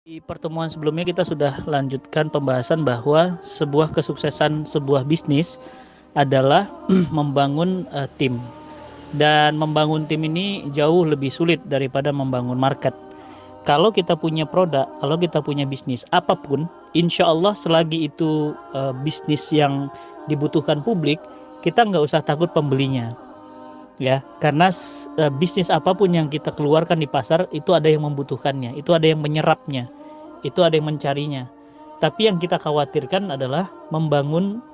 Di pertemuan sebelumnya kita sudah lanjutkan pembahasan bahwa sebuah kesuksesan sebuah bisnis adalah membangun tim. Dan membangun tim ini jauh lebih sulit daripada membangun market. Kalau kita punya produk, kalau kita punya bisnis apapun, insya Allah selagi itu bisnis yang dibutuhkan publik, kita nggak usah takut pembelinya, ya. Karena bisnis apapun yang kita keluarkan di pasar itu ada yang membutuhkannya, itu ada yang menyerapnya, itu ada yang mencarinya. Tapi yang kita khawatirkan adalah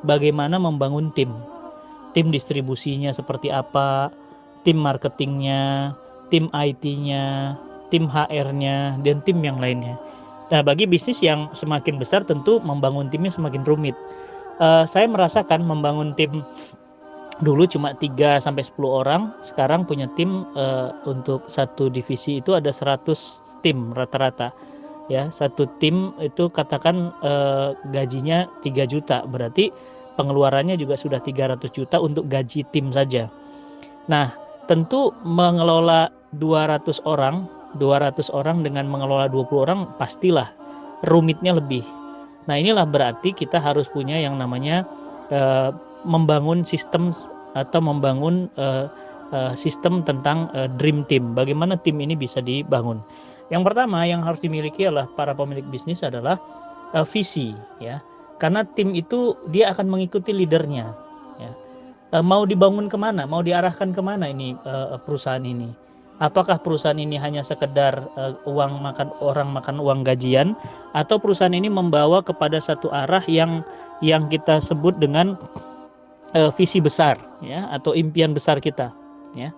bagaimana membangun tim. Tim distribusinya seperti apa, tim marketingnya, tim IT-nya, tim HR-nya, dan tim yang lainnya. Nah, bagi bisnis yang semakin besar tentu membangun timnya semakin rumit. Saya merasakan membangun tim dulu cuma 3 sampai 10 orang, sekarang punya tim untuk satu divisi itu ada 100 tim rata-rata. Ya, satu tim itu katakan gajinya 3 juta, berarti pengeluarannya juga sudah 300 juta untuk gaji tim saja. Nah, tentu mengelola 200 orang dengan mengelola 20 orang pastilah rumitnya lebih. Nah, inilah berarti kita harus punya yang namanya membangun sistem atau membangun sistem tentang dream team. Bagaimana tim ini bisa dibangun? Yang pertama yang harus dimiliki oleh para pemilik bisnis adalah visi, ya. Karena tim itu dia akan mengikuti leadernya, ya. Mau dibangun kemana? Mau diarahkan kemana ini perusahaan ini? Apakah perusahaan ini hanya sekedar orang makan uang gajian, atau perusahaan ini membawa kepada satu arah yang kita sebut dengan visi besar, ya, atau impian besar kita, ya.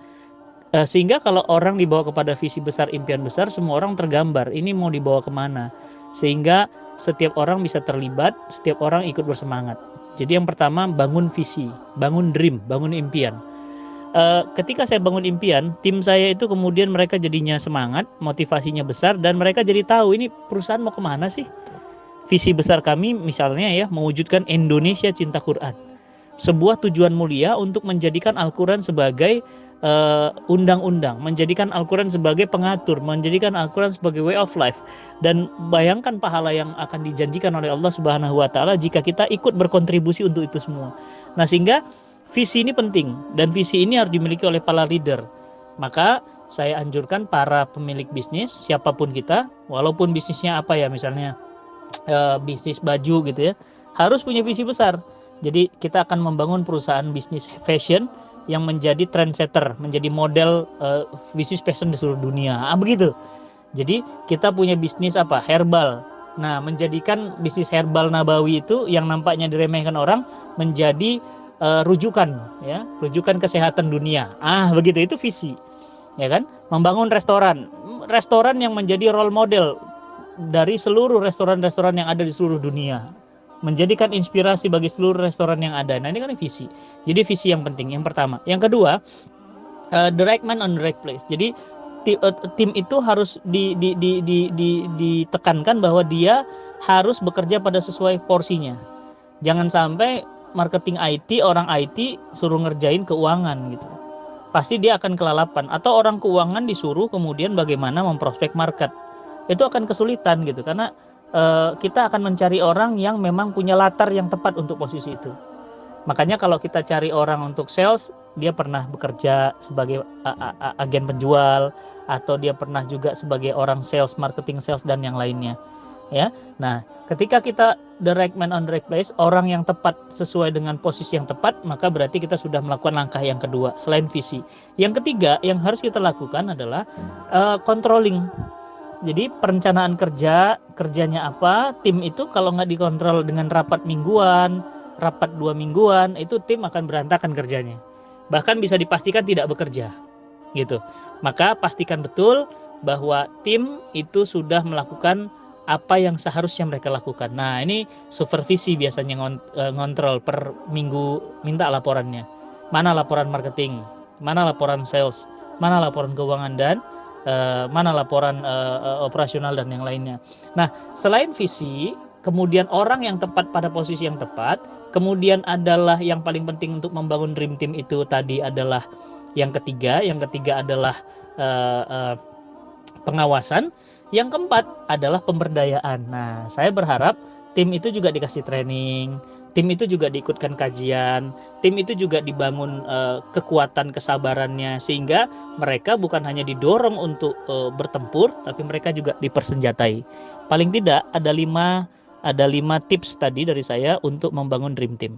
Sehingga kalau orang dibawa kepada visi besar, impian besar, semua orang tergambar ini mau dibawa kemana, sehingga setiap orang bisa terlibat, setiap orang ikut bersemangat. Jadi yang pertama, bangun visi, bangun dream, bangun impian. Ketika saya bangun impian, tim saya itu kemudian mereka jadinya semangat, motivasinya besar, dan mereka jadi tahu ini perusahaan mau kemana sih. Visi besar kami misalnya, ya, mewujudkan Indonesia cinta Quran, sebuah tujuan mulia untuk menjadikan Al-Quran sebagai undang-undang, menjadikan Al-Quran sebagai pengatur, menjadikan Al-Quran sebagai way of life. Dan bayangkan pahala yang akan dijanjikan oleh Allah Subhanahu wa Ta'ala jika kita ikut berkontribusi untuk itu semua. Nah, sehingga visi ini penting, dan visi ini harus dimiliki oleh para leader. Maka saya anjurkan para pemilik bisnis, siapapun kita, walaupun bisnisnya apa, ya, misalnya bisnis baju gitu, ya, harus punya visi besar. Jadi kita akan membangun perusahaan bisnis fashion yang menjadi trendsetter, menjadi model bisnis fashion di seluruh dunia. Begitu. Jadi kita punya bisnis apa? Herbal. Nah, menjadikan bisnis herbal nabawi itu yang nampaknya diremehkan orang menjadi rujukan, ya, rujukan kesehatan dunia. Begitu, itu visi. Ya kan? Membangun restoran yang menjadi role model dari seluruh restoran-restoran yang ada di seluruh dunia, menjadikan inspirasi bagi seluruh restoran yang ada. Nah, ini kan visi. Jadi visi yang penting, yang pertama. Yang kedua, the right man on the right place. Jadi tim itu harus ditekankan bahwa dia harus bekerja pada sesuai porsinya. Jangan sampai marketing IT, orang IT suruh ngerjain keuangan gitu. Pasti dia akan kelalapan. Atau orang keuangan disuruh kemudian bagaimana memprospek market. Itu akan kesulitan gitu, karena kita akan mencari orang yang memang punya latar yang tepat untuk posisi itu. Makanya kalau kita cari orang untuk sales, dia pernah bekerja sebagai agen penjual, atau dia pernah juga sebagai orang sales, marketing sales, dan yang lainnya, ya. Nah, ketika kita the right man on the right place, orang yang tepat sesuai dengan posisi yang tepat, maka berarti kita sudah melakukan langkah yang kedua selain visi. Yang ketiga yang harus kita lakukan adalah controlling. Jadi perencanaan kerjanya apa, tim itu kalau nggak dikontrol dengan rapat mingguan, rapat 2 mingguan, itu tim akan berantakan kerjanya. Bahkan bisa dipastikan tidak bekerja, gitu. Maka pastikan betul bahwa tim itu sudah melakukan apa yang seharusnya mereka lakukan. Nah, ini supervisi biasanya ngontrol per minggu, minta laporannya. Mana laporan marketing, mana laporan sales, mana laporan keuangan, dan mana laporan operasional dan yang lainnya. Nah, selain visi, kemudian orang yang tepat pada posisi yang tepat, kemudian adalah yang paling penting untuk membangun dream team itu tadi adalah yang ketiga adalah pengawasan. Yang keempat adalah pemberdayaan. Nah, saya berharap tim itu juga dikasih training, tim itu juga diikutkan kajian, tim itu juga dibangun kekuatan kesabarannya, sehingga mereka bukan hanya didorong untuk bertempur, tapi mereka juga dipersenjatai. Paling tidak ada 5 tips tadi dari saya untuk membangun dream team.